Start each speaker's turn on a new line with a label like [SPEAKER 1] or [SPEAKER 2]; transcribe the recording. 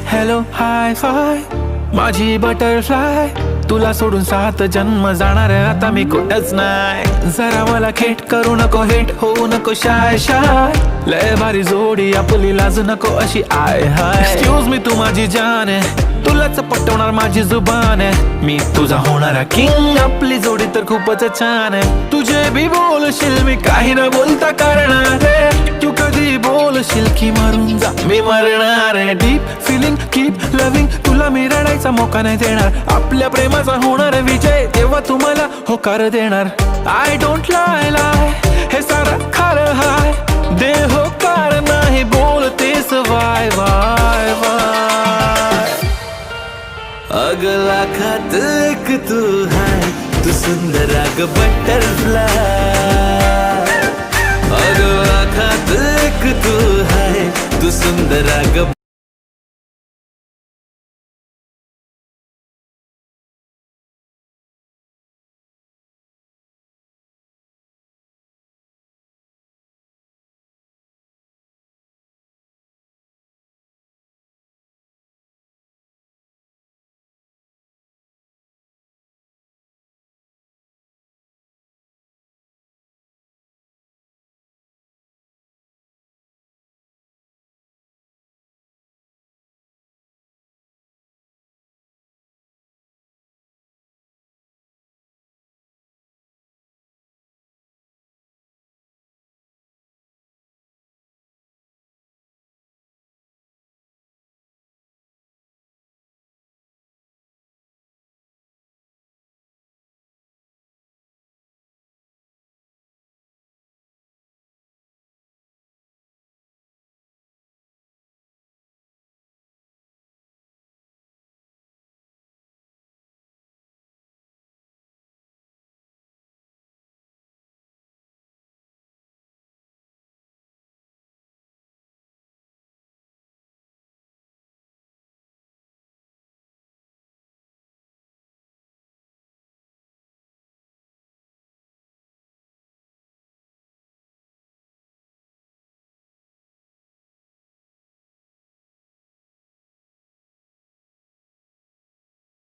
[SPEAKER 1] Hello hi five माझी butterfly, तुला सोडून 7 जन्म जाणार आता मी कुठंच नाही. जरा मला खेट करू नको, हेट होऊ नको शाय शाय, लय भारी जोडी आपली लाज नको अशी आय हाय. एक्सक्यूज मी तू माझी जान आहे, तुलाच पटवणार माझी जुबान आहे, मी तुझा होणारा किंग, आपली जोडी तर खूपच छान आहे. तुझे भी बोलशील मी काही न बोलता करणार आहे, तू कधी बोलशील की मरून जा मी मरणार आहे. डीप फिलिंग कीप लविंग, तुला मी रडायचा मोका नाही देणार, आपल्या प्रेमाचा होणार विजय तेव्हा तुम्हाला होकार देणार. आय डोंट लाय लाय हे सारं खरं हाय, दे होकार नाही बोलतेस वाय वाय वाय. अगला खात एक तू है, तू सुंदर अग बटरफ्लाय, अगला खात एक तू है, तू सुंदर अग